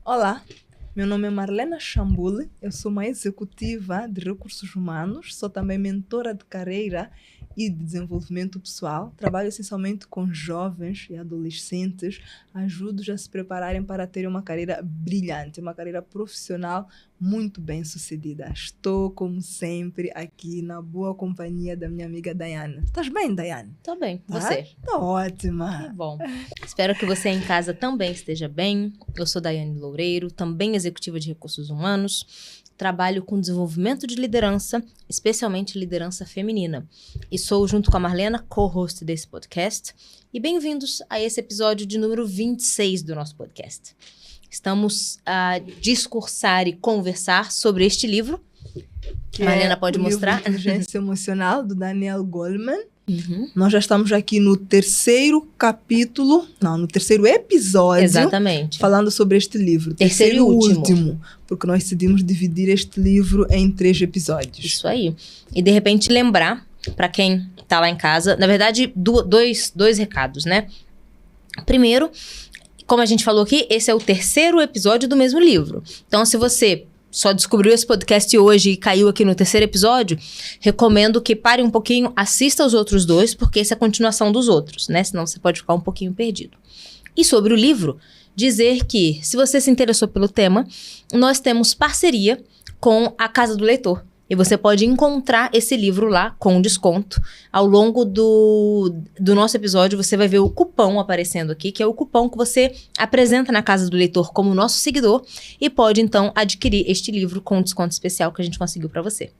Olá, meu nome é Marlena Chambule, eu sou uma executiva de recursos humanos, sou também mentora de carreira e de desenvolvimento pessoal. Trabalho essencialmente com jovens e adolescentes, ajudo-os a se prepararem para terem uma carreira brilhante, uma carreira profissional muito bem sucedida. Estou, como sempre, aqui na boa companhia da minha amiga Daiane. Estás bem, Daiane? Tô bem, você? Estou ótima. Que bom. Espero que você em casa também esteja bem. Eu sou Daiane Loureiro, também executiva de recursos humanos. Trabalho com desenvolvimento de liderança, especialmente liderança feminina. E sou, junto com a Marlena, co-host desse podcast. E bem-vindos a esse episódio de número 26 do nosso podcast. Estamos a discursar e conversar sobre este livro. Que Marlena pode mostrar? Livro Inteligência Emocional, do Daniel Goleman. Nós já estamos aqui no terceiro episódio. Exatamente. Falando sobre este livro. Terceiro e último. Porque nós decidimos dividir este livro em 3 episódios. Isso aí. E de repente lembrar, para quem tá lá em casa, na verdade, dois recados, né? Primeiro, como a gente falou aqui, esse é o terceiro episódio do mesmo livro. Então, se você só descobriu esse podcast hoje e caiu aqui no terceiro episódio, recomendo que pare um pouquinho, assista os outros 2, porque essa é a continuação dos outros, né? Senão você pode ficar um pouquinho perdido. E sobre o livro, dizer que, se você se interessou pelo tema, nós temos parceria com a Casa do Leitor. E você pode encontrar esse livro lá com desconto. Ao longo do nosso episódio, você vai ver o cupom aparecendo aqui, que é o cupom que você apresenta na Casa do Leitor como nosso seguidor e pode, então, adquirir este livro com um desconto especial que a gente conseguiu para você.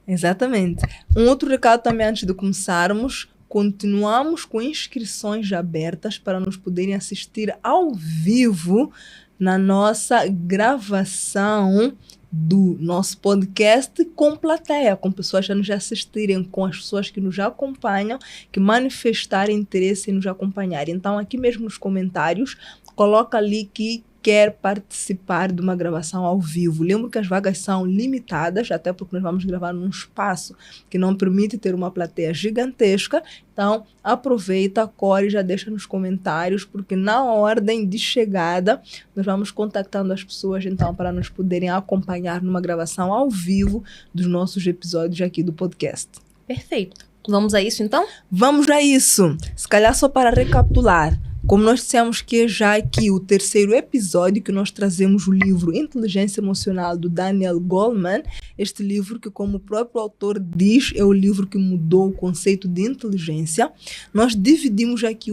Exatamente. Um outro recado também antes de começarmos. Continuamos com inscrições abertas para nos poderem assistir ao vivo na nossa gravação do nosso podcast com plateia, com pessoas a nos assistirem, com as pessoas que nos acompanham, que manifestarem interesse em nos acompanhar. Então, aqui mesmo nos comentários, coloca ali que quer participar de uma gravação ao vivo. Lembro que as vagas são limitadas, até porque nós vamos gravar num espaço que não permite ter uma plateia gigantesca. Então, aproveita, corre e já deixa nos comentários, porque na ordem de chegada, nós vamos contactando as pessoas, então, para nos poderem acompanhar numa gravação ao vivo dos nossos episódios aqui do podcast. Perfeito. Vamos a isso, então? Vamos a isso. Se calhar só para recapitular. Como nós dissemos que é já aqui o terceiro episódio que nós trazemos o livro Inteligência Emocional do Daniel Goleman, este livro que, como o próprio autor diz, é o livro que mudou o conceito de inteligência. Nós dividimos aqui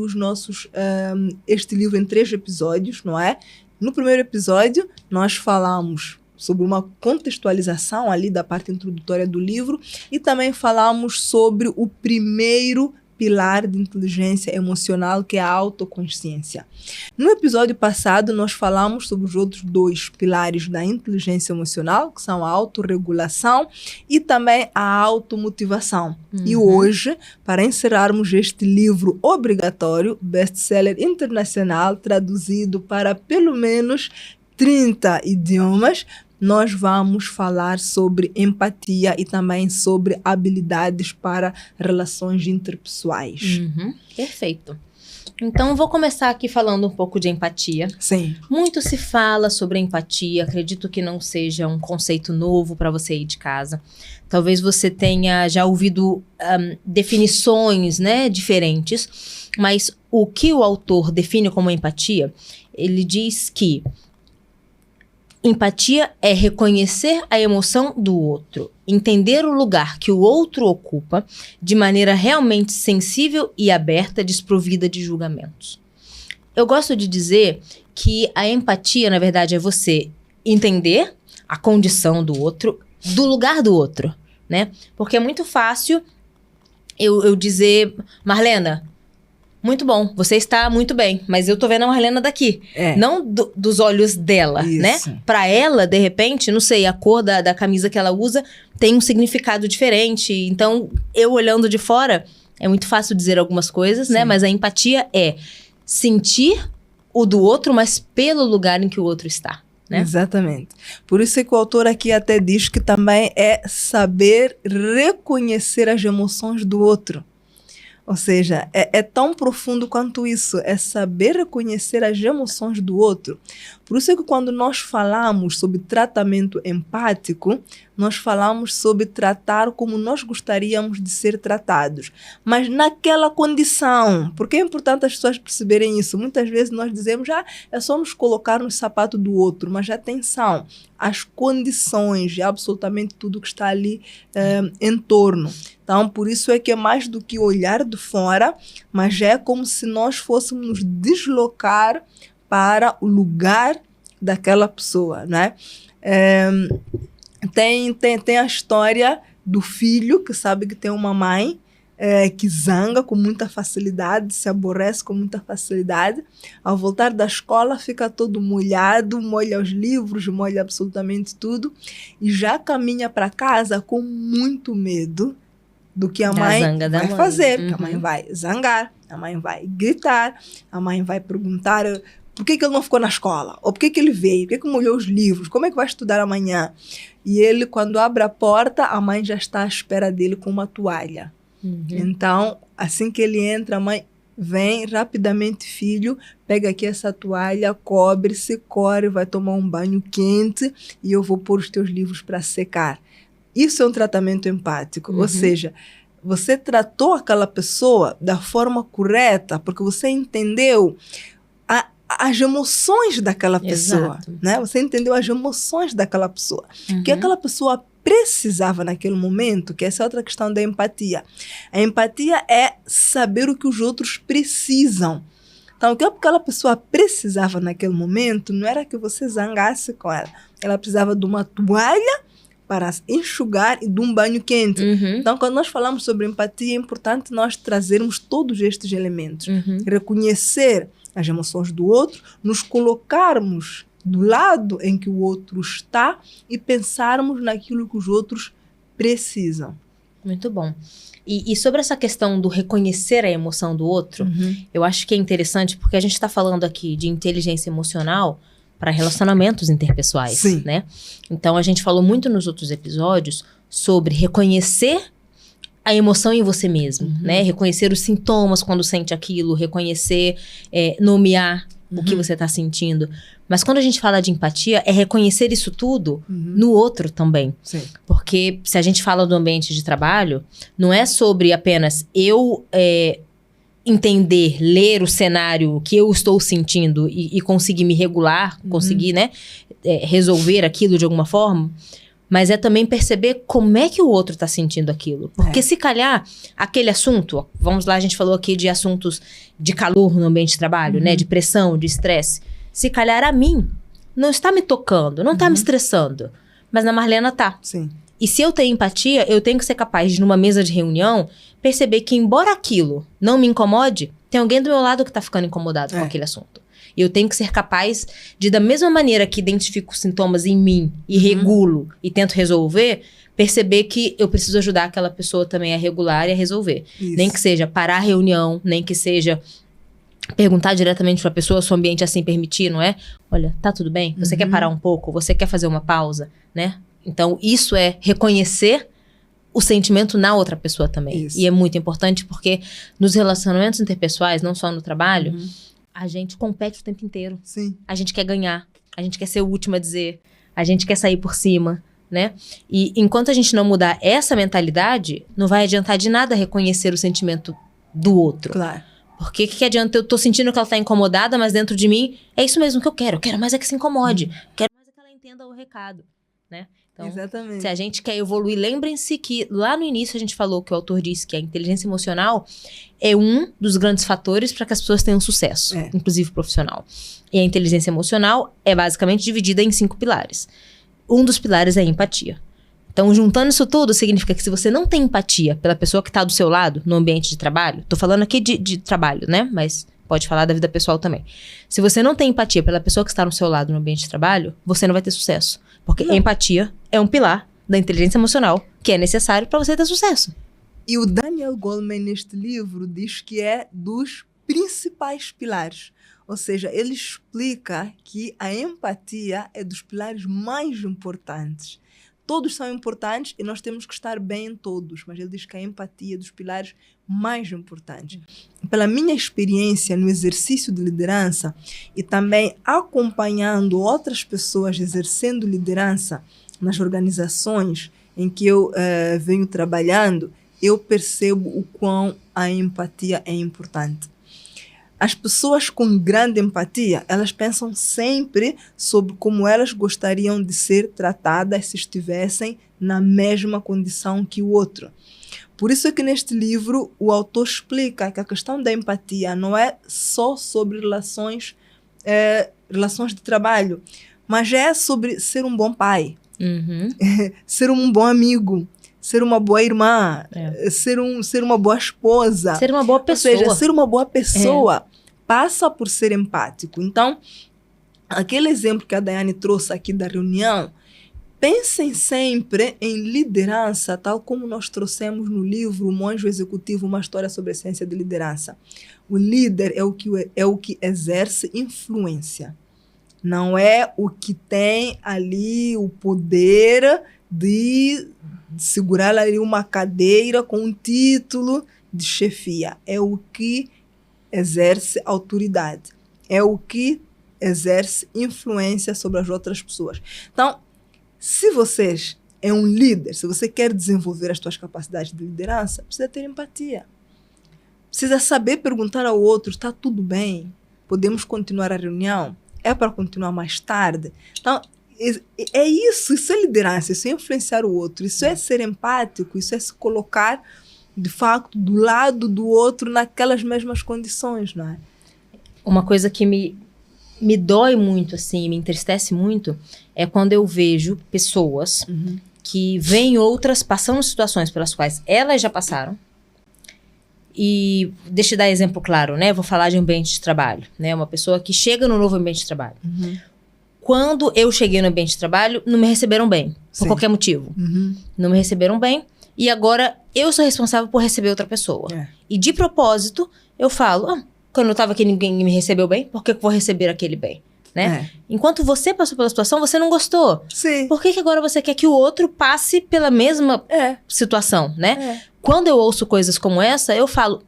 este livro em 3 episódios, não é? No primeiro episódio, nós falamos sobre uma contextualização ali da parte introdutória do livro e também falamos sobre o primeiro pilar de inteligência emocional, que é a autoconsciência. No episódio passado, nós falamos sobre os outros 2 pilares da inteligência emocional, que são a autorregulação e também a automotivação. E hoje, para encerrarmos este livro obrigatório, best-seller internacional, traduzido para pelo menos 30 idiomas, nós vamos falar sobre empatia e também sobre habilidades para relações interpessoais. Perfeito. Então, vou começar aqui falando um pouco de empatia. Sim. Muito se fala sobre empatia, acredito que não seja um conceito novo para você aí de casa. Talvez você tenha já ouvido definições, né, diferentes, mas o que o autor define como empatia, ele diz que empatia é reconhecer a emoção do outro, entender o lugar que o outro ocupa de maneira realmente sensível e aberta, desprovida de julgamentos. Eu gosto de dizer que a empatia, na verdade, é você entender a condição do outro, do lugar do outro, né? Porque é muito fácil eu dizer, Marlena, muito bom, você está muito bem, mas eu tô vendo a Marlena daqui. Não dos olhos dela, isso, né? Pra ela, de repente, não sei, a cor da camisa que ela usa tem um significado diferente. Então, eu olhando de fora, é muito fácil dizer algumas coisas, né? Mas a empatia é sentir o do outro, mas pelo lugar em que o outro está, né? Exatamente. Por isso é que o autor aqui até diz que também é saber reconhecer as emoções do outro. Ou seja, é tão profundo quanto isso, é saber reconhecer as emoções do outro. Por isso é que quando nós falamos sobre tratamento empático, nós falamos sobre tratar como nós gostaríamos de ser tratados, mas naquela condição. Porque é importante as pessoas perceberem isso. Muitas vezes nós dizemos, é só nos colocar no sapato do outro, mas atenção, as condições de absolutamente tudo que está ali em torno. Então, por isso é que é mais do que olhar de fora, mas é como se nós fôssemos nos deslocar para o lugar daquela pessoa, né? Tem a história do filho que sabe que tem uma mãe que zanga com muita facilidade, se aborrece com muita facilidade. Ao voltar da escola fica todo molhado, molha os livros, molha absolutamente tudo e já caminha para casa com muito medo do que a mãe vai fazer. Porque a mãe vai zangar, a mãe vai gritar, a mãe vai perguntar por que ele não ficou na escola, ou por que ele veio, por que molhou os livros, como é que vai estudar amanhã. E ele, quando abre a porta, a mãe já está à espera dele com uma toalha. Então, assim que ele entra, a mãe vem rapidamente, filho, pega aqui essa toalha, cobre-se, corre, vai tomar um banho quente e eu vou pôr os teus livros para secar. Isso é um tratamento empático, ou seja, você tratou aquela pessoa da forma correta, porque você entendeu as emoções daquela pessoa, né? Você entendeu as emoções daquela pessoa, que aquela pessoa precisava naquele momento, que essa é outra questão da empatia. A empatia é saber o que os outros precisam. Então, o que aquela pessoa precisava naquele momento não era que você zangasse com ela. Ela precisava de uma toalha para enxugar e de um banho quente. Então, quando nós falamos sobre empatia, é importante nós trazermos todos estes elementos. Reconhecer as emoções do outro, nos colocarmos do lado em que o outro está e pensarmos naquilo que os outros precisam. Muito bom. E sobre essa questão do reconhecer a emoção do outro, eu acho que é interessante porque a gente está falando aqui de inteligência emocional para relacionamentos interpessoais, né? Então, a gente falou muito nos outros episódios sobre reconhecer a emoção em você mesmo, né? Reconhecer os sintomas quando sente aquilo, reconhecer, nomear o que você está sentindo. Mas quando a gente fala de empatia, é reconhecer isso tudo no outro também. Porque se a gente fala do ambiente de trabalho, não é sobre apenas eu entender, ler o cenário que eu estou sentindo e conseguir me regular, conseguir, né, resolver aquilo de alguma forma. Mas é também perceber como é que o outro está sentindo aquilo. Porque se calhar, aquele assunto, vamos lá, a gente falou aqui de assuntos de calor no ambiente de trabalho, né? De pressão, de estresse. Se calhar a mim, não está me tocando, não está me estressando. Mas na Marlena tá. E se eu tenho empatia, eu tenho que ser capaz de, numa mesa de reunião, perceber que embora aquilo não me incomode, tem alguém do meu lado que está ficando incomodado com aquele assunto. Eu tenho que ser capaz de, da mesma maneira que identifico sintomas em mim e regulo e tento resolver, perceber que eu preciso ajudar aquela pessoa também a regular e a resolver. Nem que seja parar a reunião, nem que seja perguntar diretamente para a pessoa se o ambiente assim permitir, não é? Olha, tá tudo bem? Você quer parar um pouco? Você quer fazer uma pausa? Né? Então, isso é reconhecer o sentimento na outra pessoa também. E é muito importante porque nos relacionamentos interpessoais, não só no trabalho, a gente compete o tempo inteiro. A gente quer ganhar, a gente quer ser o último a dizer, a gente quer sair por cima, né? E enquanto a gente não mudar essa mentalidade, não vai adiantar de nada reconhecer o sentimento do outro. Porque o que adianta? Eu tô sentindo que ela tá incomodada, mas dentro de mim, é isso mesmo que eu quero mais é que se incomode, quero mais é que ela entenda o recado, né? Então, se a gente quer evoluir, lembrem-se que lá no início a gente falou que o autor disse que a inteligência emocional é um dos grandes fatores para que as pessoas tenham sucesso, inclusive profissional. E a inteligência emocional é basicamente dividida em 5 pilares. Um dos pilares é a empatia. Então, juntando isso tudo, significa que se você não tem empatia pela pessoa que está do seu lado no ambiente de trabalho, tô falando aqui de trabalho, né? Mas pode falar da vida pessoal também. Se você não tem empatia pela pessoa que está no seu lado no ambiente de trabalho, você não vai ter sucesso. Porque empatia é um pilar da inteligência emocional que é necessário para você ter sucesso. E o Daniel Goleman, neste livro, diz que é dos principais pilares. Ou seja, ele explica que a empatia é dos pilares mais importantes. todos são importantes e nós temos que estar bem em todos, mas ele diz que a empatia é dos pilares mais importantes. Pela minha experiência no exercício de liderança e também acompanhando outras pessoas exercendo liderança nas organizações em que eu venho trabalhando, eu percebo o quão a empatia é importante. As pessoas com grande empatia, elas pensam sempre sobre como elas gostariam de ser tratadas se estivessem na mesma condição que o outro. Por isso é que neste livro o autor explica que a questão da empatia não é só sobre relações de trabalho, mas é sobre ser um bom pai, ser um bom amigo, ser uma boa irmã, ser uma boa esposa. Ser uma boa pessoa. Ou seja, ser uma boa pessoa passa por ser empático. Então, aquele exemplo que a Daiane trouxe aqui da reunião, pensem sempre em liderança, tal como nós trouxemos no livro O Monge Executivo, uma história sobre a essência de liderança. O líder é o que exerce influência. Não é o que tem ali o poder de segurar ali uma cadeira com um título de chefia. É o que exerce autoridade. É o que exerce influência sobre as outras pessoas. Então, se você é um líder, se você quer desenvolver as suas capacidades de liderança, precisa ter empatia. Precisa saber perguntar ao outro, está tudo bem? Podemos continuar a reunião? É para continuar mais tarde? Então, isso é liderança, isso é influenciar o outro, isso é ser empático, isso é se colocar, de facto, do lado do outro naquelas mesmas condições, não é? Uma coisa que me dói muito, assim, me entristece muito, é quando eu vejo pessoas que veem outras passando situações pelas quais elas já passaram. E deixa eu dar exemplo claro, né? Vou falar de ambiente de trabalho, né? Uma pessoa que chega no novo ambiente de trabalho. Quando eu cheguei no ambiente de trabalho, não me receberam bem, por qualquer motivo. Não me receberam bem, e agora eu sou responsável por receber outra pessoa. E de propósito, eu falo, quando eu estava aqui ninguém me recebeu bem, por que eu vou receber aquele bem? Né? Enquanto você passou pela situação, você não gostou. Sim. Por que agora você quer que o outro passe pela mesma situação, né? Quando eu ouço coisas como essa, eu falo,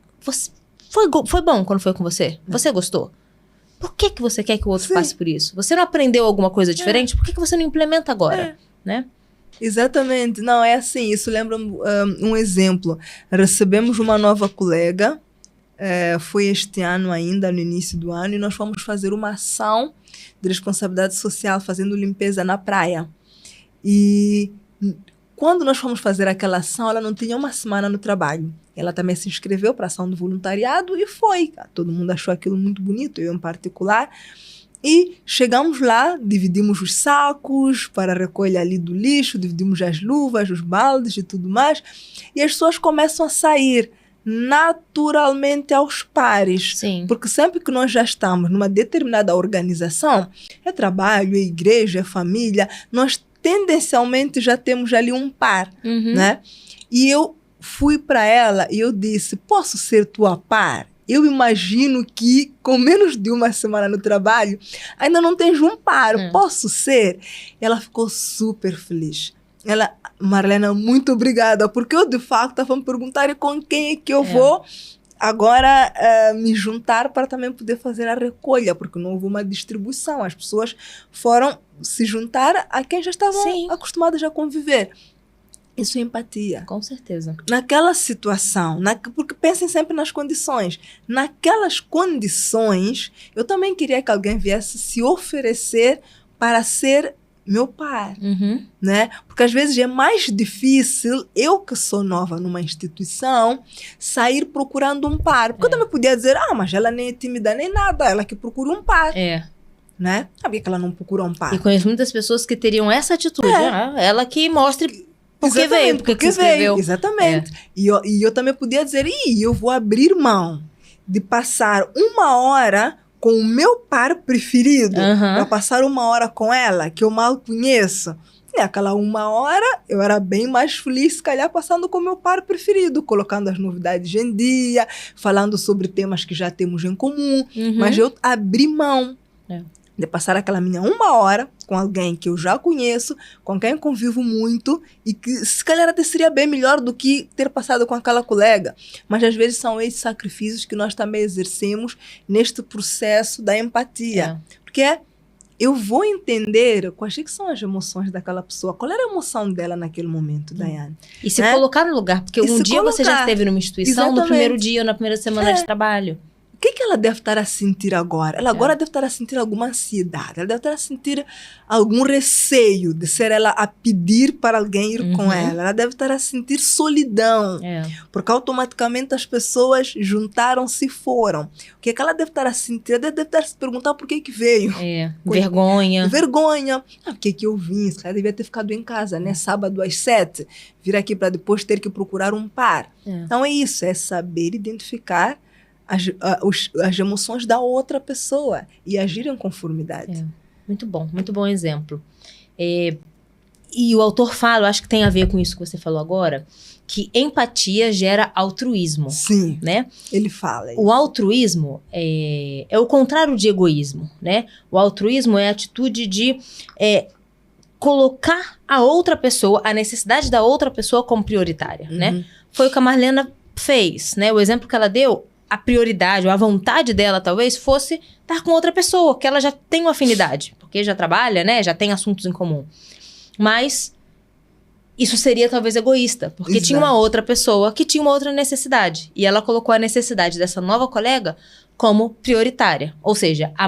foi bom quando foi com você? Você gostou? Por que você quer que o outro passe por isso? Você não aprendeu alguma coisa diferente? Por que você não implementa agora? Né? Exatamente. Não, é assim, isso lembra um exemplo. Recebemos uma nova colega, foi este ano ainda, no início do ano, e nós fomos fazer uma ação de responsabilidade social, fazendo limpeza na praia. E quando nós fomos fazer aquela ação, ela não tinha uma semana no trabalho. Ela também se inscreveu para a ação do voluntariado e foi. Todo mundo achou aquilo muito bonito, eu em particular. E chegamos lá, dividimos os sacos para a recolha ali do lixo, dividimos as luvas, os baldes e tudo mais. E as pessoas começam a sair naturalmente aos pares. Sim. Porque sempre que nós já estamos numa determinada organização, é trabalho, é igreja, é família, nós tendencialmente já temos ali um par, né? E eu fui para ela e eu disse, posso ser tua par? Eu imagino que com menos de uma semana no trabalho, ainda não tens um par, posso ser? Ela ficou super feliz. Ela, Marlena, muito obrigada, porque eu de fato estava me perguntando com quem é que eu vou agora me juntar para também poder fazer a recolha, porque não houve uma distribuição. As pessoas foram se juntar a quem já estavam acostumadas a conviver. Isso é empatia. Com certeza. Naquela situação, porque pensem sempre nas condições. Naquelas condições, eu também queria que alguém viesse se oferecer para ser meu par, né? Porque às vezes é mais difícil, eu que sou nova numa instituição, sair procurando um par. Porque eu também podia dizer, mas ela nem é tímida nem nada, ela que procura um par. Né? Sabia que ela não procura um par. E conheço muitas pessoas que teriam essa atitude. Ela que mostre por que veio, porque se inscreveu. Exatamente. E eu também podia dizer, eu vou abrir mão de passar uma hora com o meu par preferido, para passar uma hora com ela, que eu mal conheço. E aquela uma hora, eu era bem mais feliz, se calhar, passando com o meu par preferido, colocando as novidades em dia, falando sobre temas que já temos em comum. Mas eu abri mão. de passar aquela minha 1 hora com alguém que eu já conheço, com quem convivo muito e que se calhar até seria bem melhor do que ter passado com aquela colega. Mas às vezes são esses sacrifícios que nós também exercemos neste processo da empatia. Porque eu vou entender quais que são as emoções daquela pessoa, qual era a emoção dela naquele momento, Daiane. E se colocar no lugar, porque um dia você já esteve numa instituição, Exatamente. no primeiro dia ou na primeira semana de trabalho. O que ela deve estar a sentir agora? Ela agora deve estar a sentir alguma ansiedade, ela deve estar a sentir algum receio de ser ela a pedir para alguém ir com ela deve estar a sentir solidão, porque automaticamente as pessoas juntaram-se e foram. O que ela deve estar a sentir? Ela deve estar a se perguntar por que veio. Vergonha. Por que eu vim? Ela devia ter ficado em casa, né? Sábado às 7, vir aqui para depois ter que procurar um par. Então é isso, é saber identificar as emoções da outra pessoa e agir em conformidade. Muito bom exemplo. E o autor fala, acho que tem a ver com isso que você falou agora, que empatia gera altruísmo. Sim, né? Ele fala isso. O altruísmo é o contrário de egoísmo, né? O altruísmo é a atitude de colocar a outra pessoa, a necessidade da outra pessoa como prioritária, né? Foi o que a Marlena fez, né? O exemplo que ela deu, a prioridade ou a vontade dela talvez fosse estar com outra pessoa, que ela já tem uma afinidade, porque já trabalha, né? Já tem assuntos em comum. Mas isso seria talvez egoísta, porque tinha uma outra pessoa que tinha uma outra necessidade. E ela colocou a necessidade dessa nova colega como prioritária. Ou seja, a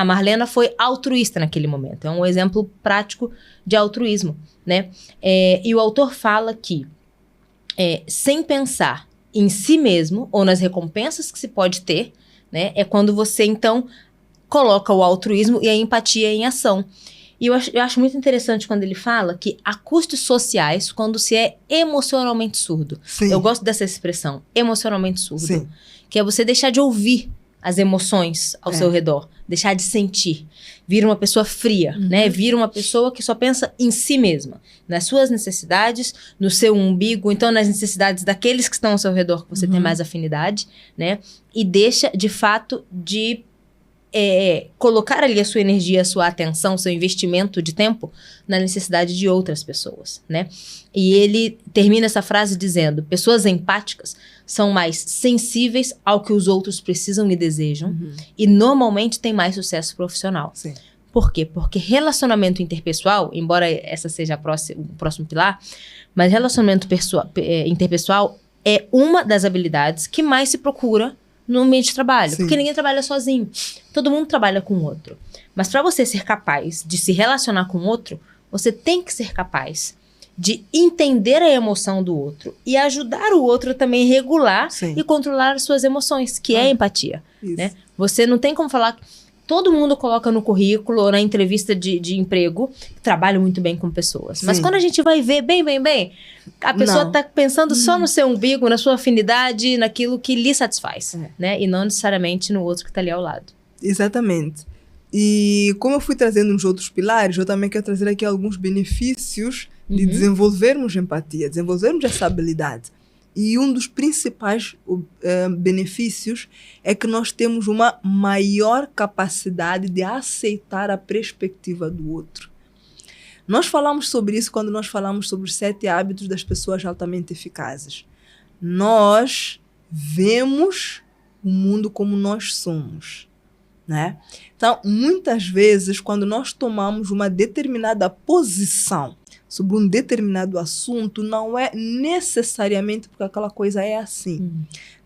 Marlena foi altruísta naquele momento. É um exemplo prático de altruísmo, né? E o autor fala que, sem pensar em si mesmo, ou nas recompensas que se pode ter, né? É quando você, então, coloca o altruísmo e a empatia em ação. E eu acho muito interessante quando ele fala que há custos sociais quando se é emocionalmente surdo. Sim. Eu gosto dessa expressão, emocionalmente surdo. Sim. Que é você deixar de ouvir as emoções ao seu redor, deixar de sentir. Vira uma pessoa fria, né? Vira uma pessoa que só pensa em si mesma, nas suas necessidades, no seu umbigo, então nas necessidades daqueles que estão ao seu redor, que você tem mais afinidade, né? E deixa, de fato, de colocar ali a sua energia, a sua atenção, seu investimento de tempo na necessidade de outras pessoas, né? E ele termina essa frase dizendo: pessoas empáticas são mais sensíveis ao que os outros precisam e desejam e normalmente têm mais sucesso profissional. Sim. Por quê? Porque relacionamento interpessoal, embora essa seja o próximo pilar, mas relacionamento interpessoal é uma das habilidades que mais se procura no ambiente de trabalho. Sim. Porque ninguém trabalha sozinho. Todo mundo trabalha com o outro. Mas para você ser capaz de se relacionar com o outro, você tem que ser capaz de entender a emoção do outro e ajudar o outro também a regular e controlar as suas emoções, que é a empatia. Né? Você não tem como falar que todo mundo coloca no currículo ou na entrevista de emprego que trabalha muito bem com pessoas. Mas quando a gente vai ver bem, a pessoa está pensando só no seu umbigo, na sua afinidade, naquilo que lhe satisfaz, né? E não necessariamente no outro que está ali ao lado. Exatamente. E como eu fui trazendo nos outros pilares, eu também quero trazer aqui alguns benefícios de desenvolvermos empatia, desenvolvermos essa habilidade. E um dos principais benefícios é que nós temos uma maior capacidade de aceitar a perspectiva do outro. Nós falamos sobre isso quando nós falamos sobre os 7 hábitos das pessoas altamente eficazes. Nós vemos o mundo como nós somos, né? Então, muitas vezes, quando nós tomamos uma determinada posição sobre um determinado assunto, não é necessariamente porque aquela coisa é assim.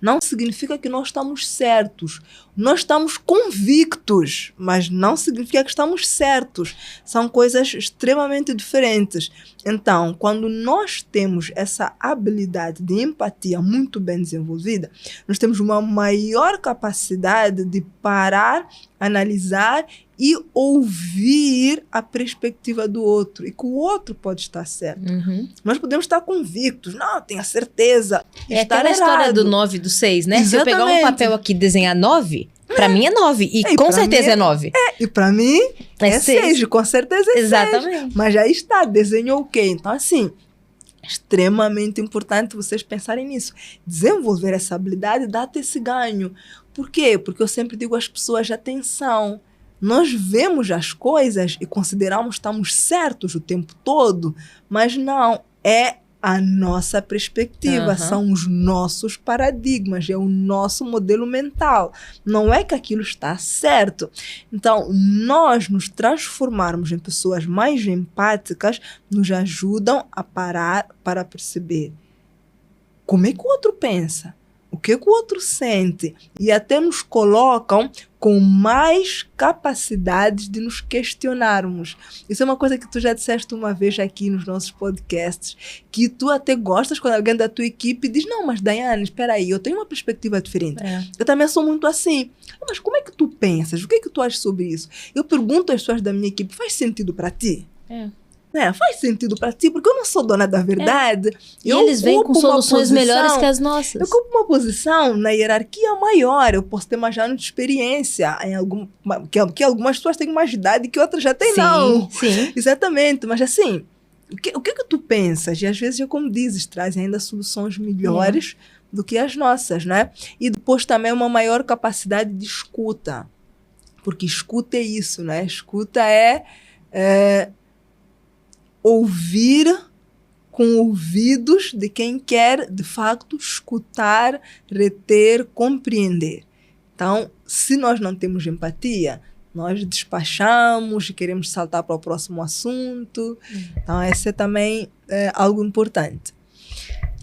Não significa que nós estamos certos. Nós estamos convictos, mas não significa que estamos certos. São coisas extremamente diferentes. Então, quando nós temos essa habilidade de empatia muito bem desenvolvida, nós temos uma maior capacidade de parar, analisar e ouvir a perspectiva do outro. E que o outro pode estar certo. Nós podemos estar convictos. Não, tenho a certeza. É aquela história do 9 e do 6, né? Exatamente. Se eu pegar um papel aqui e desenhar 9, pra mim é 9. E com certeza é 9. E pra mim é 6. Com certeza é 6. Exatamente. Mas já está, desenhou o quê? Então, assim, extremamente importante vocês pensarem nisso. Desenvolver essa habilidade dá-te esse ganho. Por quê? Porque eu sempre digo às pessoas, atenção, Nós vemos as coisas e consideramos que estamos certos o tempo todo, mas não, é a nossa perspectiva, são os nossos paradigmas, é o nosso modelo mental. Não é que aquilo está certo. Então, nós nos transformarmos em pessoas mais empáticas nos ajudam a parar para perceber como é que o outro pensa, o que o outro sente, e até nos colocam com mais capacidades de nos questionarmos. Isso é uma coisa que tu já disseste uma vez aqui nos nossos podcasts, que tu até gostas quando alguém da tua equipe diz, não, mas Daiane, espera aí, eu tenho uma perspectiva diferente. Eu também sou muito assim. Mas como é que tu pensas? O que é que tu achas sobre isso? Eu pergunto às pessoas da minha equipe, faz sentido para ti? Faz sentido para ti, porque eu não sou dona da verdade. E eles vêm com soluções melhores que as nossas. Eu ocupo uma posição na hierarquia maior, eu posso ter mais anos de experiência, que algumas pessoas têm mais idade que outras já têm, não. Sim. Exatamente, mas assim, o que tu pensas? E às vezes, como dizes, trazem ainda soluções melhores do que as nossas, né? E depois também uma maior capacidade de escuta, porque escuta é isso, né? Escuta é ouvir com ouvidos de quem quer, de facto, escutar, reter, compreender. Então, se nós não temos empatia, nós despachamos e queremos saltar para o próximo assunto. Então, esse é também algo importante.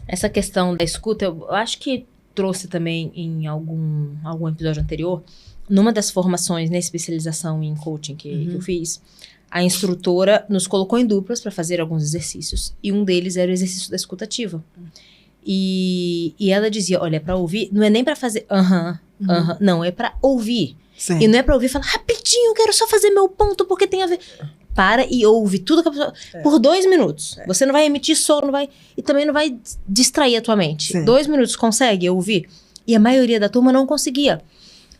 Essa questão da escuta, eu acho que trouxe também em algum episódio anterior, numa das formações na especialização em coaching que eu fiz, a instrutora nos colocou em duplas para fazer alguns exercícios. E um deles era o exercício da escuta ativa. E ela dizia, olha, para ouvir, não é nem para fazer não, é para ouvir. Sim. E não é para ouvir e falar, rapidinho, eu quero só fazer meu ponto, porque tem a ver... Para e ouve tudo que a pessoa... Por 2 minutos. Você não vai emitir som, não vai... E também não vai distrair a tua mente. Sim. 2 minutos, consegue ouvir? E a maioria da turma não conseguia.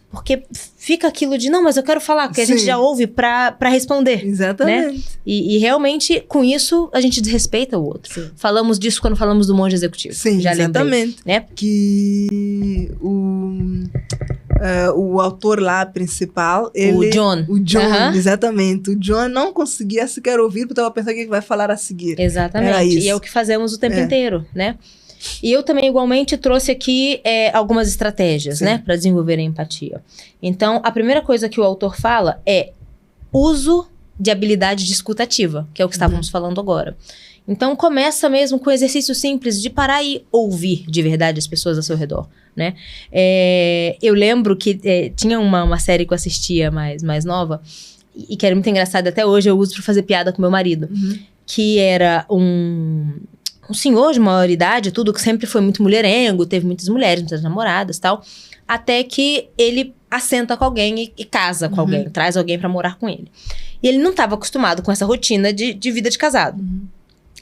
Porque fica aquilo de, não, mas eu quero falar, porque a gente já ouve pra responder. Exatamente. Né? E realmente, com isso, a gente desrespeita o outro. Sim. Falamos disso quando falamos do monge executivo. Sim, já exatamente. Lembrei, né? Que o autor lá principal, o John, exatamente. O John não conseguia sequer ouvir, porque estava pensando o que vai falar a seguir. Exatamente. Era isso. E é o que fazemos o tempo inteiro, né? E eu também, igualmente, trouxe aqui algumas estratégias, né? Para desenvolver a empatia. Então, a primeira coisa que o autor fala é uso de habilidade de escuta ativa, que é o que estávamos falando agora. Então, começa mesmo com exercício simples de parar e ouvir de verdade as pessoas ao seu redor, né? Eu lembro que tinha uma série que eu assistia mais nova, e que era muito engraçada, até hoje eu uso para fazer piada com meu marido, que era um senhor de maioridade, tudo, que sempre foi muito mulherengo, teve muitas mulheres, muitas namoradas e tal, até que ele assenta com alguém e casa com alguém, traz alguém pra morar com ele. E ele não estava acostumado com essa rotina de vida de casado.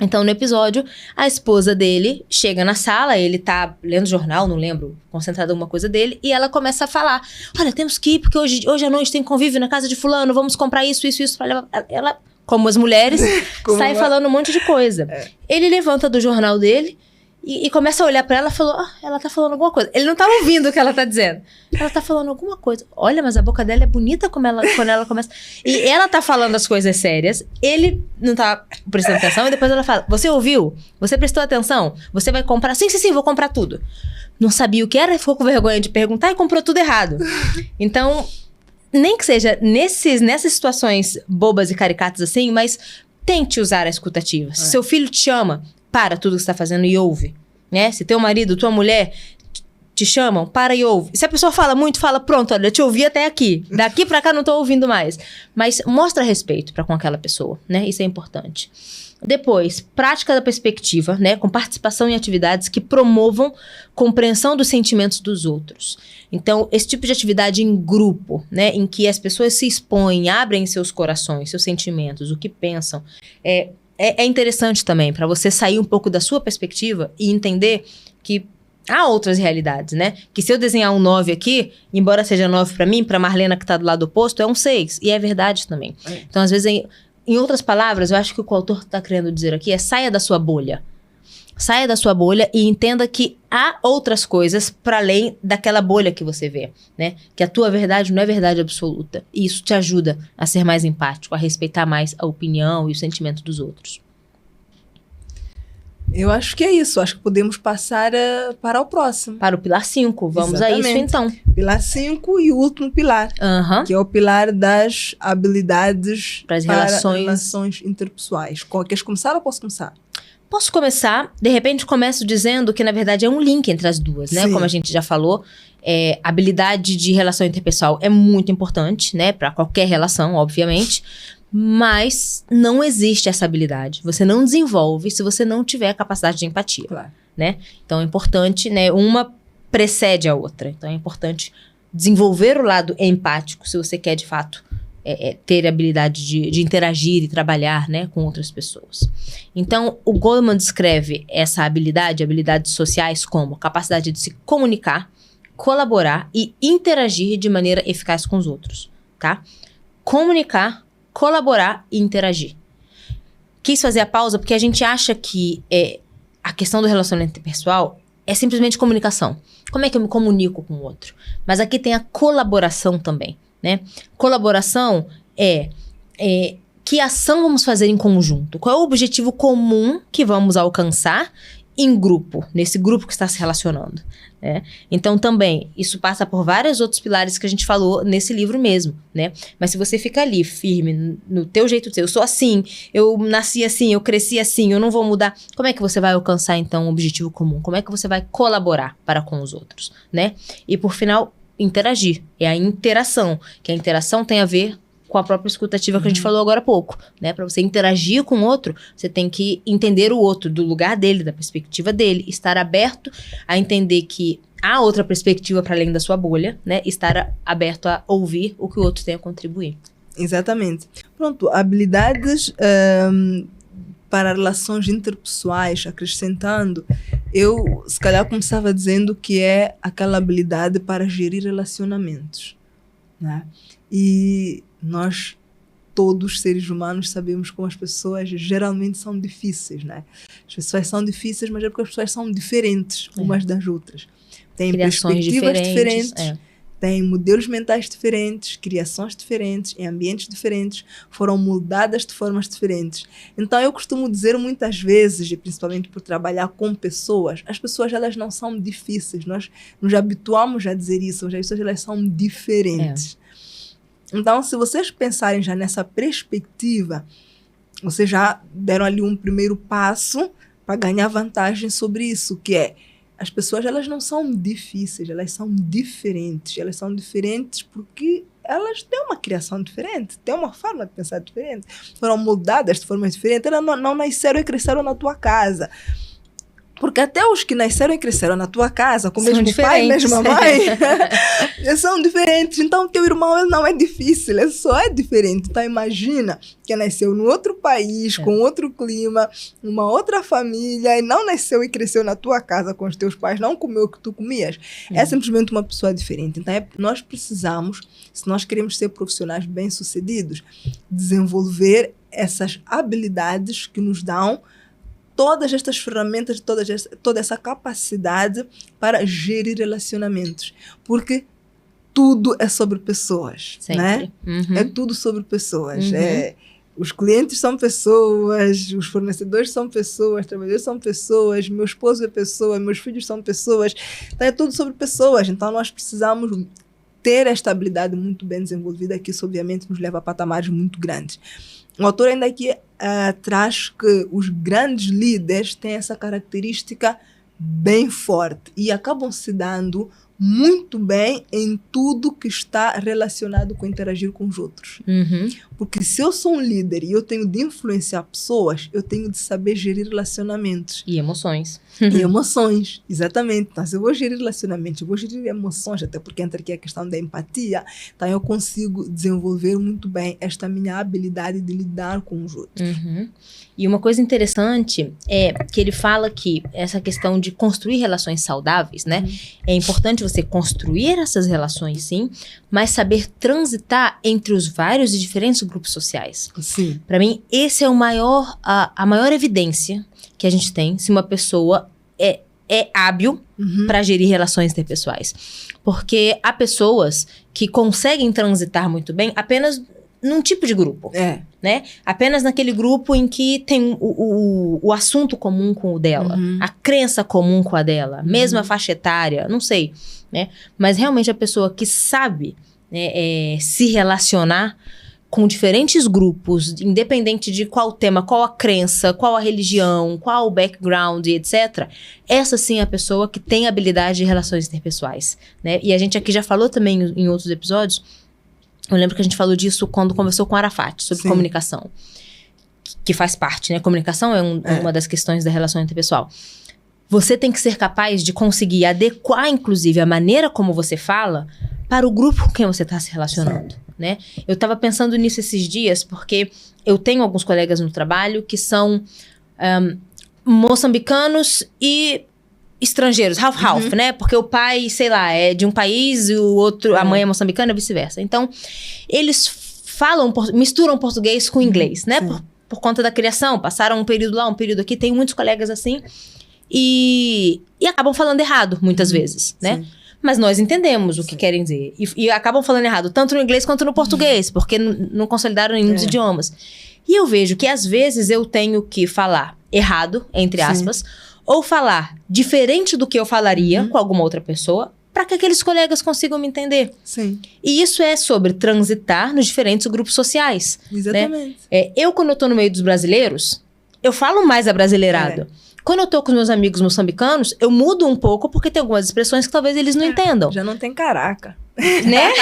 Então, no episódio, a esposa dele chega na sala, ele tá lendo jornal, não lembro, concentrado em alguma coisa dele, e ela começa a falar, olha, temos que ir, porque hoje à noite tem convívio na casa de fulano, vamos comprar isso pra levar... Ela... Como as mulheres, sai falando um monte de coisa. Ele levanta do jornal dele e começa a olhar pra ela e falou, ela tá falando alguma coisa. Ele não tá ouvindo o que ela tá dizendo. Ela tá falando alguma coisa. Olha, mas a boca dela é bonita quando ela começa... E ela tá falando as coisas sérias, ele não tá prestando atenção, e depois ela fala, você ouviu? Você prestou atenção? Você vai comprar? Sim, vou comprar tudo. Não sabia o que era, ficou com vergonha de perguntar e comprou tudo errado. Então... Nem que seja nessas situações bobas e caricatas assim, mas tente usar a escuta ativa. Se seu filho te chama, para tudo que você está fazendo e ouve. Né? Se teu marido, tua mulher te chamam, para e ouve. Se a pessoa fala muito, fala, pronto, olha, eu te ouvi até aqui. Daqui pra cá não tô ouvindo mais. Mas mostra respeito para com aquela pessoa, né? Isso é importante. Depois, prática da perspectiva, né? Com participação em atividades que promovam compreensão dos sentimentos dos outros. Então, esse tipo de atividade em grupo, né? Em que as pessoas se expõem, abrem seus corações, seus sentimentos, o que pensam, é interessante também para você sair um pouco da sua perspectiva e entender que há outras realidades, né? Que se eu desenhar um 9 aqui, embora seja 9 para mim, para Marlena que tá do lado oposto, é um 6. E é verdade também. Então, às vezes, em outras palavras, eu acho que o que o autor tá querendo dizer aqui é saia da sua bolha. Saia da sua bolha e entenda que há outras coisas para além daquela bolha que você vê, né? Que a tua verdade não é verdade absoluta. E isso te ajuda a ser mais empático, a respeitar mais a opinião e o sentimento dos outros. Eu acho que é isso. Acho que podemos passar para o próximo. Para o pilar 5. Vamos a isso, então. Pilar 5 e o último pilar, que é o pilar das habilidades para as relações interpessoais. Queres começar ou posso começar? Posso começar. De repente, começo dizendo que, na verdade, é um link entre as duas, né? Sim. Como a gente já falou, habilidade de relação interpessoal é muito importante, né? Para qualquer relação, obviamente. Mas não existe essa habilidade. Você não desenvolve se você não tiver a capacidade de empatia. Claro. Né? Então é importante, né? Uma precede a outra. Então é importante desenvolver o lado empático se você quer, de fato, ter a habilidade de interagir e trabalhar, né, com outras pessoas. Então, o Goleman descreve essa habilidades sociais, como capacidade de se comunicar, colaborar e interagir de maneira eficaz com os outros. Tá? Comunicar, colaborar e interagir. Quis fazer a pausa porque a gente acha que a questão do relacionamento interpessoal é simplesmente comunicação. Como é que eu me comunico com o outro? Mas aqui tem a colaboração também, né? Colaboração que ação vamos fazer em conjunto? Qual é o objetivo comum que vamos alcançar em grupo, nesse grupo que está se relacionando, né? Então também, isso passa por vários outros pilares que a gente falou nesse livro mesmo, né? Mas se você fica ali, firme, no teu jeito de ser, eu sou assim, eu nasci assim, eu cresci assim, eu não vou mudar, como é que você vai alcançar então um objetivo comum? Como é que você vai colaborar para com os outros, né? E por final, interagir, é a interação, que a interação tem a ver com a própria escutativa que a gente falou agora há pouco, né? Para você interagir com o outro, você tem que entender o outro, do lugar dele, da perspectiva dele, estar aberto a entender que há outra perspectiva para além da sua bolha, né? Estar aberto a ouvir o que o outro tem a contribuir. Exatamente. Pronto, habilidades para relações interpessoais, acrescentando, eu se calhar começava dizendo que é aquela habilidade para gerir relacionamentos, né? E nós, todos seres humanos, sabemos como as pessoas geralmente são difíceis, né? As pessoas são difíceis, mas é porque as pessoas são diferentes umas das outras. Têm criações perspectivas diferentes, têm modelos mentais diferentes, criações diferentes, em ambientes diferentes, foram moldadas de formas diferentes. Então, eu costumo dizer muitas vezes, e principalmente por trabalhar com pessoas, as pessoas elas não são difíceis. Nós nos habituamos a dizer isso, as pessoas elas são diferentes. Então, se vocês pensarem já nessa perspectiva, vocês já deram ali um primeiro passo para ganhar vantagem sobre isso, que é as pessoas elas não são difíceis, elas são diferentes. Elas são diferentes porque elas têm uma criação diferente, têm uma forma de pensar diferente, foram moldadas de forma diferente, elas não nasceram e cresceram na tua casa. Porque até os que nasceram e cresceram na tua casa, com o mesmo pai, mesma mãe, são diferentes. Então, o teu irmão ele não é difícil, ele só é diferente. Então, imagina que nasceu num outro país, com outro clima, uma outra família, e não nasceu e cresceu na tua casa com os teus pais, não comeu o que tu comias. É simplesmente uma pessoa diferente. Então, nós precisamos, se nós queremos ser profissionais bem-sucedidos, desenvolver essas habilidades que nos dão todas estas ferramentas, toda essa capacidade para gerir relacionamentos. Porque tudo é sobre pessoas, né? É tudo sobre pessoas. Os clientes são pessoas, os fornecedores são pessoas, os trabalhadores são pessoas, meu esposo é pessoa, meus filhos são pessoas. Então, é tudo sobre pessoas. Então, nós precisamos ter esta habilidade muito bem desenvolvida, que isso, obviamente, nos leva a patamares muito grandes. O autor ainda aqui traz que os grandes líderes têm essa característica bem forte e acabam se dando muito bem em tudo que está relacionado com interagir com os outros. Porque se eu sou um líder e eu tenho de influenciar pessoas, eu tenho de saber gerir relacionamentos. E emoções. E emoções, exatamente. Então, se eu vou gerir relacionamentos, eu vou gerir emoções, até porque entra aqui a questão da empatia, então eu consigo desenvolver muito bem esta minha habilidade de lidar com os outros. E uma coisa interessante é que ele fala que essa questão de construir relações saudáveis, né? É importante você construir essas relações, sim, mas saber transitar entre os vários e diferentes grupos sociais. Sim. Para mim, esse é a maior evidência que a gente tem se uma pessoa é hábil para gerir relações interpessoais. Porque há pessoas que conseguem transitar muito bem apenas num tipo de grupo. Né? Apenas naquele grupo em que tem o assunto comum com o dela, a crença comum com a dela, mesma faixa etária, não sei. Né? Mas realmente a pessoa que sabe, né, se relacionar com diferentes grupos, independente de qual tema, qual a crença, qual a religião, qual o background, etc. Essa sim é a pessoa que tem habilidade de relações interpessoais, né? E a gente aqui já falou também em outros episódios, eu lembro que a gente falou disso quando conversou com o Arafat, sobre comunicação, que faz parte, né? Comunicação é uma das questões da relação interpessoal. Você tem que ser capaz de conseguir adequar, inclusive, a maneira como você fala para o grupo com quem você está se relacionando. Né? Eu estava pensando nisso esses dias, porque eu tenho alguns colegas no trabalho que são moçambicanos e estrangeiros, half-half, né? Porque o pai, sei lá, é de um país e o outro, a mãe é moçambicana e vice-versa. Então, eles misturam português com inglês, né? Por conta da criação, passaram um período lá, um período aqui. Tem muitos colegas assim e acabam falando errado, muitas vezes, né? Sim. Mas nós entendemos o que querem dizer. E acabam falando errado, tanto no inglês quanto no português, porque não consolidaram nenhum dos idiomas. E eu vejo que, às vezes, eu tenho que falar errado, entre aspas, ou falar diferente do que eu falaria com alguma outra pessoa, para que aqueles colegas consigam me entender. Sim. E isso é sobre transitar nos diferentes grupos sociais. Exatamente. Né? Quando eu tô no meio dos brasileiros, eu falo mais abrasileirado. Quando eu tô com os meus amigos moçambicanos, eu mudo um pouco, porque tem algumas expressões que talvez eles não entendam. Já não tem caraca. Né?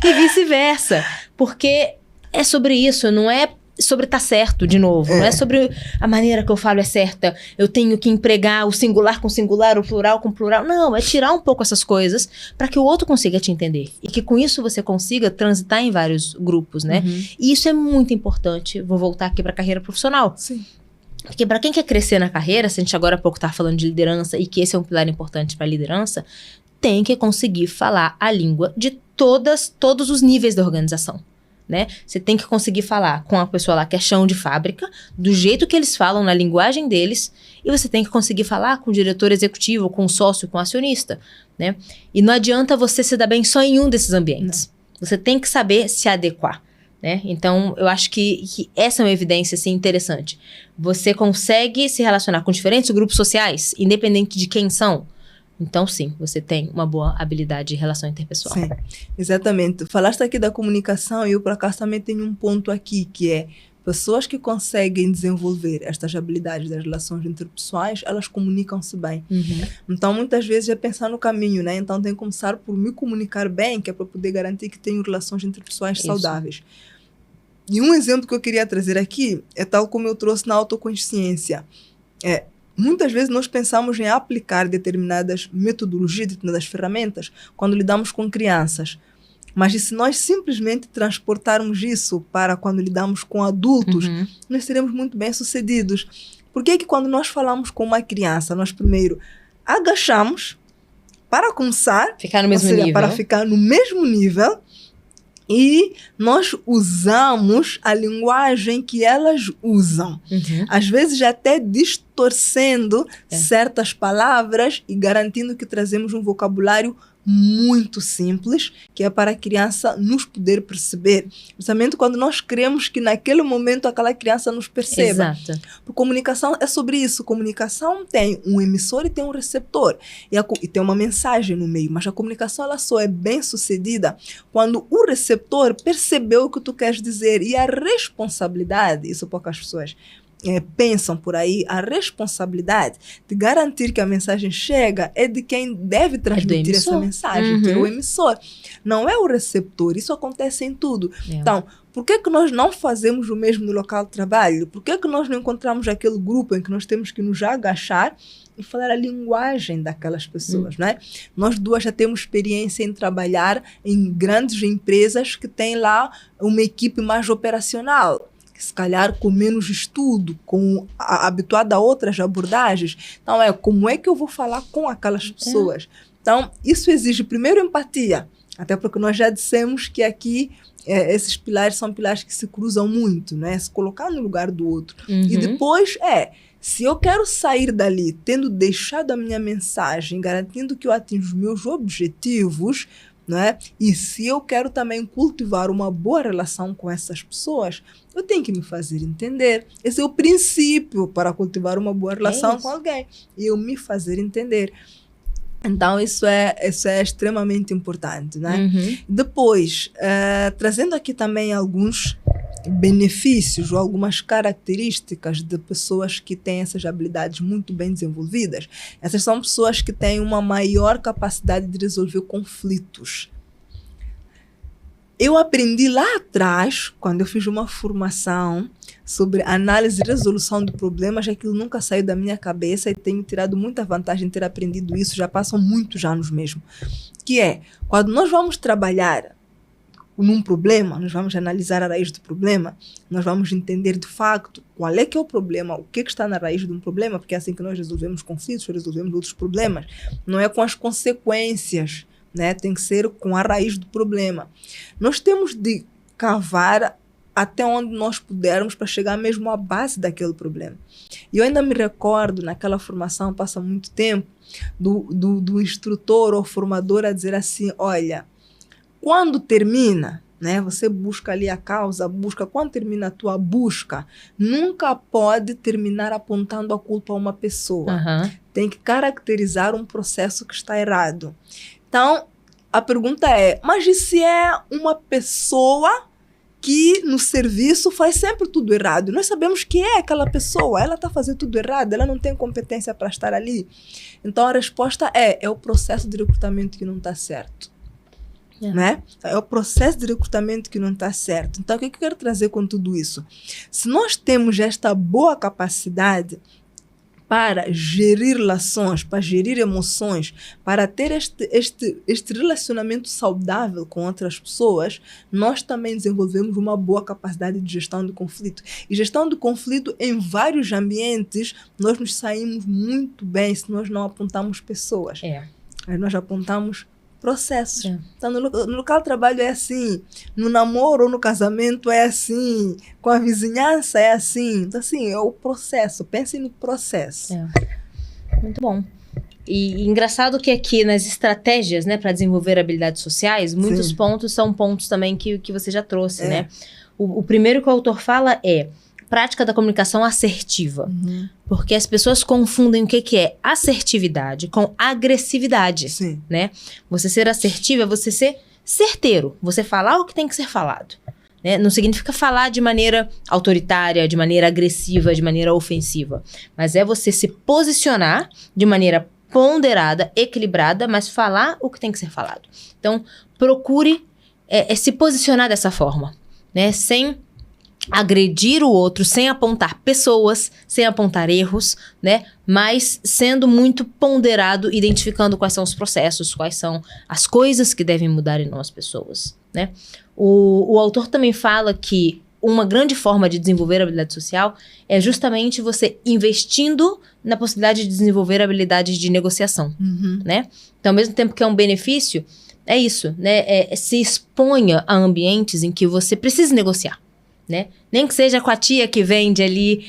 E vice-versa. Porque é sobre isso, não é sobre estar certo, de novo. Não é sobre a maneira que eu falo é certa. Eu tenho que empregar o singular com singular, o plural com plural. Não, é tirar um pouco essas coisas para que o outro consiga te entender. E que com isso você consiga transitar em vários grupos, né? E isso é muito importante. Vou voltar aqui para a carreira profissional. Sim. Porque para quem quer crescer na carreira, se a gente agora há pouco tá falando de liderança e que esse é um pilar importante para a liderança, tem que conseguir falar a língua de todos os níveis da organização, né? Você tem que conseguir falar com a pessoa lá que é chão de fábrica, do jeito que eles falam, na linguagem deles, e você tem que conseguir falar com o diretor executivo, com o sócio, com o acionista, né? E não adianta você se dar bem só em um desses ambientes. Você tem que saber se adequar. Né? Então, eu acho que essa é uma evidência assim, interessante. Você consegue se relacionar com diferentes grupos sociais, independente de quem são. Então, sim, você tem uma boa habilidade de relação interpessoal. Sim, exatamente. Falaste aqui da comunicação e eu, por acaso, também tenho um ponto aqui, que é pessoas que conseguem desenvolver estas habilidades das relações interpessoais, elas comunicam-se bem. Então, muitas vezes é pensar no caminho, né? Então, tem que começar por me comunicar bem, que é para poder garantir que tenho relações interpessoais saudáveis. E um exemplo que eu queria trazer aqui é tal como eu trouxe na autoconsciência. Muitas vezes nós pensamos em aplicar determinadas metodologias, determinadas ferramentas, quando lidamos com crianças. Mas e se nós simplesmente transportarmos isso para quando lidamos com adultos, nós seremos muito bem-sucedidos. Por que quando nós falamos com uma criança, nós primeiro agachamos para começar, ficar no mesmo nível. Para ficar no mesmo nível, e nós usamos a linguagem que elas usam. Às vezes até distorcendo certas palavras e garantindo que trazemos um vocabulário muito simples, que é para a criança nos poder perceber. Justamente quando nós queremos que naquele momento aquela criança nos perceba. Exato. Porque comunicação é sobre isso. Comunicação tem um emissor e tem um receptor. E tem uma mensagem no meio. Mas a comunicação ela só é bem sucedida quando o receptor percebeu o que tu queres dizer. E a responsabilidade, isso poucas pessoas pensam por aí, a responsabilidade de garantir que a mensagem chega é de quem deve transmitir essa mensagem, que é o emissor. Não é o receptor. Isso acontece em tudo. Então, por que nós não fazemos o mesmo no local de trabalho? Por que nós não encontramos aquele grupo em que nós temos que nos agachar e falar a linguagem daquelas pessoas, né? Nós duas já temos experiência em trabalhar em grandes empresas que têm lá uma equipe mais operacional, se calhar com menos estudo, habituada a outras abordagens. Então, como é que eu vou falar com aquelas pessoas? Então, isso exige primeiro empatia, até porque nós já dissemos que aqui esses pilares são pilares que se cruzam muito, né? Se colocar no lugar do outro. E depois, Se eu quero sair dali tendo deixado a minha mensagem, garantindo que eu atinjo os meus objetivos, não é? E se eu quero também cultivar uma boa relação com essas pessoas, eu tenho que me fazer entender. Esse é o princípio para cultivar uma boa relação com alguém. Eu me fazer entender. Então, isso é extremamente importante, né? Uhum. Depois, trazendo aqui também alguns benefícios ou algumas características de pessoas que têm essas habilidades muito bem desenvolvidas. Essas são pessoas que têm uma maior capacidade de resolver conflitos. Eu aprendi lá atrás, quando eu fiz uma formação sobre análise e resolução de problemas, aquilo nunca saiu da minha cabeça e tenho tirado muita vantagem de ter aprendido isso, já passam muitos anos mesmo. Que é, quando nós vamos trabalhar num problema, nós vamos analisar a raiz do problema, nós vamos entender de facto qual é que é o problema, o que está na raiz de um problema, porque é assim que nós resolvemos conflitos, resolvemos outros problemas. Não é com as consequências, né? Tem que ser com a raiz do problema. Nós temos de cavar até onde nós pudermos para chegar mesmo à base daquele problema. E eu ainda me recordo, naquela formação, passa muito tempo, do instrutor ou formador a dizer assim, olha, quando termina, né, você busca ali a causa, quando termina a tua busca, nunca pode terminar apontando a culpa a uma pessoa. Uhum. Tem que caracterizar um processo que está errado. Então, a pergunta é, mas e se é uma pessoa que no serviço faz sempre tudo errado? Nós sabemos que é aquela pessoa, ela está fazendo tudo errado, ela não tem competência para estar ali. Então, a resposta é o processo de recrutamento que não está certo. Né? É o processo de recrutamento que não está certo. Então, o que eu quero trazer com tudo isso? Se nós temos esta boa capacidade para gerir relações, para gerir emoções, para ter este relacionamento saudável com outras pessoas, nós também desenvolvemos uma boa capacidade de gestão de conflito. E gestão de conflito em vários ambientes, nós nos saímos muito bem se nós não apontamos pessoas. Aí nós apontamos processos. Então, no local de trabalho é assim, no namoro ou no casamento é assim, com a vizinhança é assim. Então, assim, é o processo. Pensem no processo. Muito bom. E engraçado que aqui nas estratégias, né, para desenvolver habilidades sociais, muitos pontos são pontos também que você já trouxe, né? O primeiro que o autor fala é prática da comunicação assertiva. Porque as pessoas confundem o que é assertividade com agressividade, né? Você ser assertivo é você ser certeiro, você falar o que tem que ser falado, né? Não significa falar de maneira autoritária, de maneira agressiva, de maneira ofensiva, mas é você se posicionar de maneira ponderada, equilibrada, mas falar o que tem que ser falado. Então, procure se posicionar dessa forma, né? Sem agredir o outro, sem apontar pessoas, sem apontar erros, né? Mas sendo muito ponderado, identificando quais são os processos, quais são as coisas que devem mudar e não as pessoas, né? O autor também fala que uma grande forma de desenvolver habilidade social é justamente você investindo na possibilidade de desenvolver habilidades de negociação, né? Então, ao mesmo tempo que é um benefício, é isso, né? Se exponha a ambientes em que você precisa negociar, né? Nem que seja com a tia que vende ali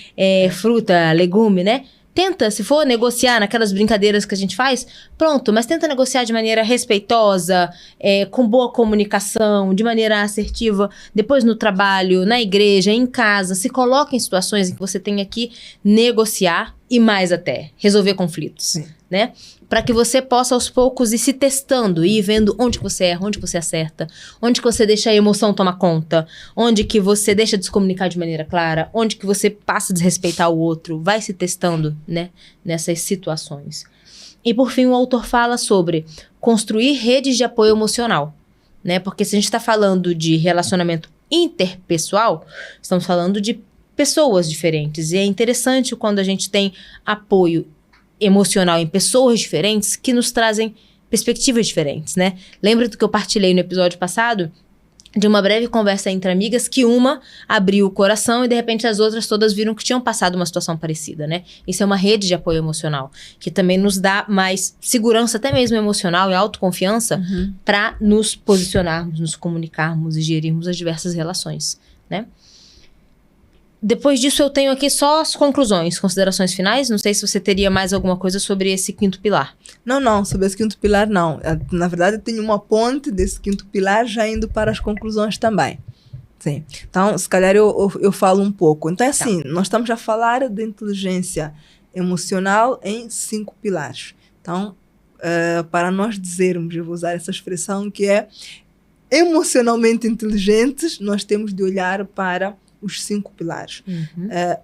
fruta, legume, né? Tenta, se for negociar naquelas brincadeiras que a gente faz, pronto, mas tenta negociar de maneira respeitosa, com boa comunicação, de maneira assertiva, depois no trabalho, na igreja, em casa, se coloca em situações em que você tenha que negociar e mais até, resolver conflitos, né? Para que você possa aos poucos ir se testando e ir vendo onde que você erra, onde que você acerta, onde que você deixa a emoção tomar conta, onde que você deixa de se comunicar de maneira clara, onde que você passa a desrespeitar o outro, vai se testando, né, nessas situações. E por fim o autor fala sobre construir redes de apoio emocional, né, porque se a gente está falando de relacionamento interpessoal, estamos falando de pessoas diferentes e é interessante quando a gente tem apoio emocional em pessoas diferentes que nos trazem perspectivas diferentes, né? Lembra do que eu partilhei no episódio passado? De uma breve conversa entre amigas que uma abriu o coração e de repente as outras todas viram que tinham passado uma situação parecida, né? Isso é uma rede de apoio emocional que também nos dá mais segurança, até mesmo emocional e autoconfiança para nos posicionarmos, nos comunicarmos e gerirmos as diversas relações, né? Depois disso, eu tenho aqui só as conclusões, considerações finais. Não sei se você teria mais alguma coisa sobre esse quinto pilar. Não, sobre esse quinto pilar, não. Na verdade, eu tenho uma ponte desse quinto pilar já indo para as conclusões também. Sim. Então, se calhar eu falo um pouco. Então, é assim, nós estamos a falar de inteligência emocional em 5 pilares. Então, para nós dizermos, eu vou usar essa expressão, que é emocionalmente inteligentes, nós temos de olhar para os 5 pilares.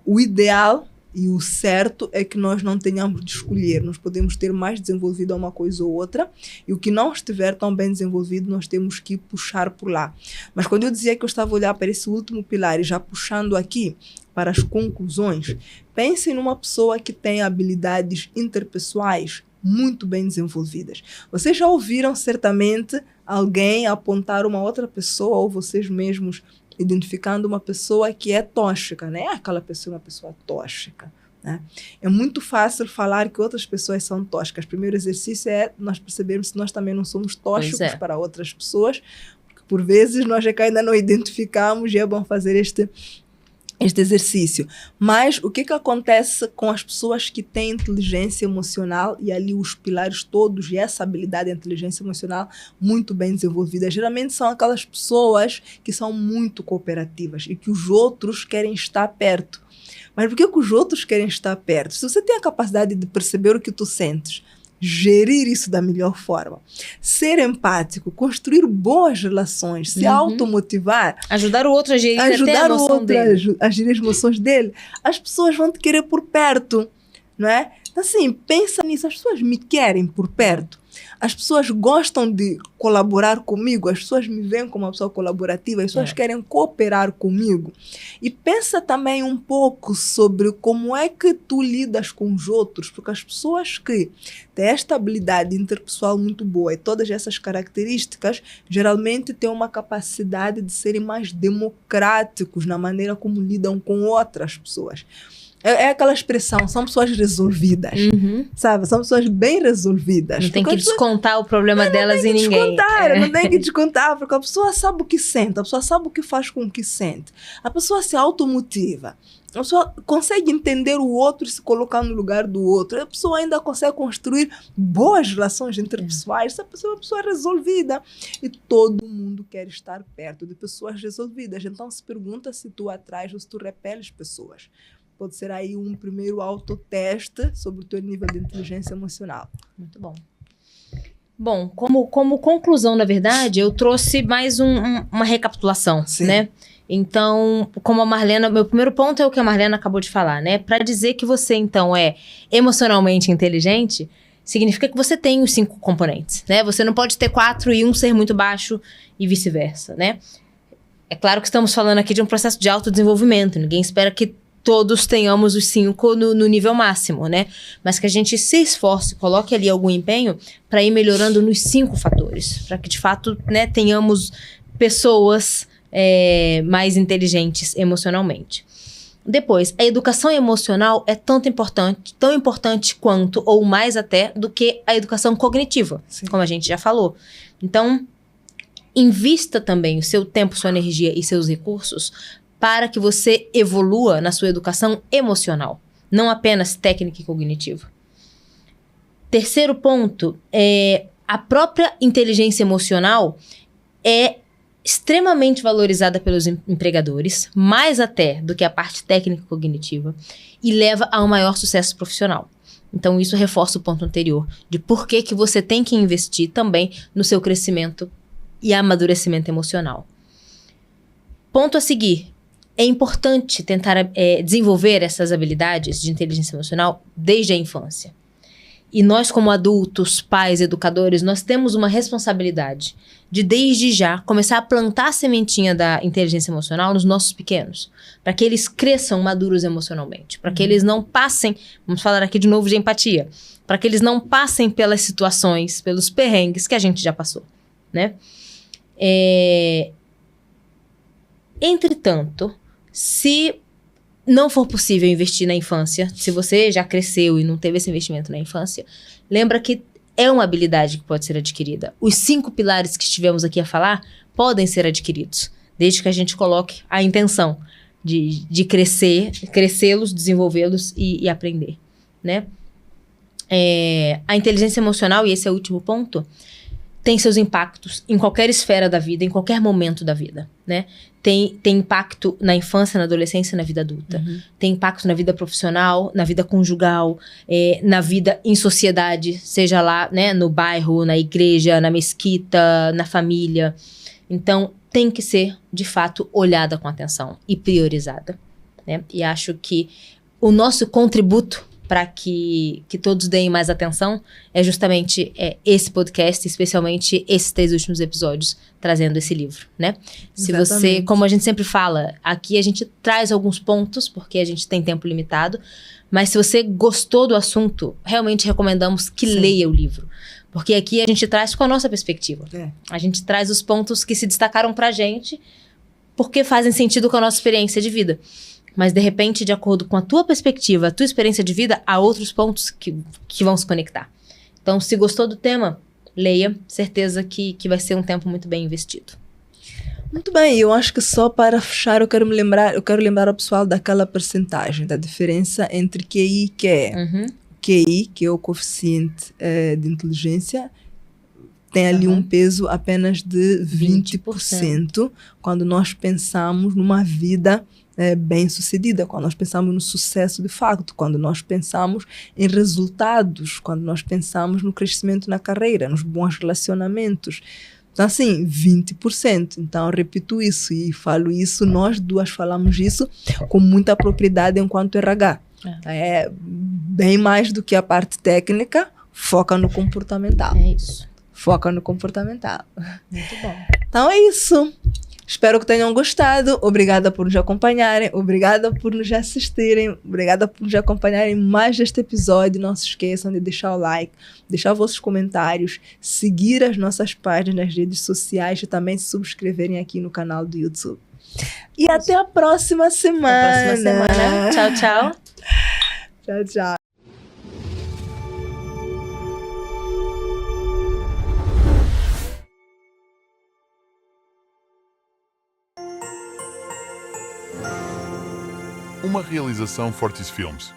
O ideal e o certo é que nós não tenhamos de escolher. Nós podemos ter mais desenvolvido uma coisa ou outra, e o que não estiver tão bem desenvolvido, nós temos que puxar por lá. Mas quando eu dizia que eu estava a olhar para esse último pilar e já puxando aqui para as conclusões, pensem numa pessoa que tem habilidades interpessoais muito bem desenvolvidas. Vocês já ouviram certamente alguém apontar uma outra pessoa, ou vocês mesmos identificando uma pessoa que é tóxica, né? Aquela pessoa é uma pessoa tóxica, né? É muito fácil falar que outras pessoas são tóxicas. O primeiro exercício é nós percebermos se nós também não somos tóxicos para outras pessoas, porque por vezes nós é que ainda não identificamos, e é bom fazer este exercício. Mas o que acontece com as pessoas que têm inteligência emocional e ali os pilares todos e essa habilidade de inteligência emocional muito bem desenvolvida? Geralmente são aquelas pessoas que são muito cooperativas e que os outros querem estar perto. Mas por que os outros querem estar perto? Se você tem a capacidade de perceber o que tu sentes, gerir isso da melhor forma, ser empático, construir boas relações, se automotivar, ajudar o outro a gerir até a emoção dele, a gerir as emoções dele, as pessoas vão te querer por perto, não é? Então, assim, pensa nisso, as pessoas me querem por perto, as pessoas gostam de colaborar comigo, as pessoas me veem como uma pessoa colaborativa, as pessoas querem cooperar comigo. E pensa também um pouco sobre como é que tu lidas com os outros, porque as pessoas que têm esta habilidade interpessoal muito boa e todas essas características, geralmente têm uma capacidade de serem mais democráticos na maneira como lidam com outras pessoas. É aquela expressão, são pessoas resolvidas, sabe? São pessoas bem resolvidas. Não tem que descontar o problema delas em ninguém. Não tem que descontar, porque a pessoa sabe o que sente, a pessoa sabe o que faz com o que sente. A pessoa se automotiva, a pessoa consegue entender o outro e se colocar no lugar do outro. A pessoa ainda consegue construir boas relações interpessoais. Essa pessoa é uma pessoa resolvida. E todo mundo quer estar perto de pessoas resolvidas. Então se pergunta se tu atrás ou se tu repeles pessoas. Pode ser aí um primeiro autoteste sobre o teu nível de inteligência emocional. Muito bom. Bom, como conclusão, na verdade, eu trouxe mais uma recapitulação, né? Então, como a Marlena... Meu primeiro ponto é o que a Marlena acabou de falar, né? Para dizer que você, então, é emocionalmente inteligente, significa que você tem os 5 componentes, né? Você não pode ter 4 e um ser muito baixo e vice-versa, né? É claro que estamos falando aqui de um processo de autodesenvolvimento. Ninguém espera que todos tenhamos os 5 no nível máximo, né? Mas que a gente se esforce, coloque ali algum empenho para ir melhorando nos 5 fatores. Para que, de fato, né, tenhamos pessoas mais inteligentes emocionalmente. Depois, a educação emocional é tão importante quanto, ou mais até, do que a educação cognitiva, como a gente já falou. Então, invista também o seu tempo, sua energia e seus recursos para que você evolua na sua educação emocional, não apenas técnica e cognitiva. Terceiro ponto, a própria inteligência emocional é extremamente valorizada pelos empregadores, mais até do que a parte técnica e cognitiva, e leva a um maior sucesso profissional. Então, isso reforça o ponto anterior, de por que você tem que investir também no seu crescimento e amadurecimento emocional. Ponto a seguir. É importante tentar desenvolver essas habilidades de inteligência emocional desde a infância. E nós, como adultos, pais, educadores, nós temos uma responsabilidade de, desde já, começar a plantar a sementinha da inteligência emocional nos nossos pequenos, para que eles cresçam maduros emocionalmente, para que eles não passem, vamos falar aqui de novo de empatia, para que eles não passem pelas situações, pelos perrengues que a gente já passou, né? Entretanto, se não for possível investir na infância, se você já cresceu e não teve esse investimento na infância, lembra que é uma habilidade que pode ser adquirida. Os 5 pilares que estivemos aqui a falar podem ser adquiridos, desde que a gente coloque a intenção. de crescê-los, desenvolvê-los e aprender, né? A inteligência emocional, e esse é o último ponto, tem seus impactos em qualquer esfera da vida, em qualquer momento da vida, né? Tem impacto na infância, na adolescência, na vida adulta. Tem impacto na vida profissional, na vida conjugal, na vida em sociedade, seja lá, né, no bairro, na igreja, na mesquita, na família. Então, tem que ser, de fato, olhada com atenção e priorizada, né? E acho que o nosso contributo para que todos deem mais atenção é justamente esse podcast, especialmente esses 3 últimos episódios, trazendo esse livro, né? Se você, como a gente sempre fala, aqui a gente traz alguns pontos, porque a gente tem tempo limitado, mas se você gostou do assunto, realmente recomendamos que leia o livro. Porque aqui a gente traz com a nossa perspectiva. A gente traz os pontos que se destacaram pra gente, porque fazem sentido com a nossa experiência de vida. Mas, de repente, de acordo com a tua perspectiva, a tua experiência de vida, há outros pontos que vão se conectar. Então, se gostou do tema, leia. Certeza que vai ser um tempo muito bem investido. Muito bem, eu acho que só para fechar eu quero lembrar ao pessoal daquela percentagem, da diferença entre QI e QE. QI, que é o coeficiente de inteligência, tem ali um peso apenas de 20%, quando nós pensamos numa vida bem-sucedida, quando nós pensamos no sucesso de facto, quando nós pensamos em resultados, quando nós pensamos no crescimento na carreira, nos bons relacionamentos. Então, assim, 20%. Então, repito isso e falo isso, nós duas falamos isso com muita propriedade enquanto RH. É bem mais do que a parte técnica, foca no comportamental. É isso. Foca no comportamental. Muito bom. Então é isso. Espero que tenham gostado. Obrigada por nos acompanharem. Obrigada por nos assistirem. Obrigada por nos acompanharem mais deste episódio. Não se esqueçam de deixar o like, deixar vossos comentários, seguir as nossas páginas nas redes sociais e também se subscreverem aqui no canal do YouTube. E até a próxima semana. Até a próxima semana. Tchau, tchau. Tchau, tchau. Uma realização Fortis Filmes.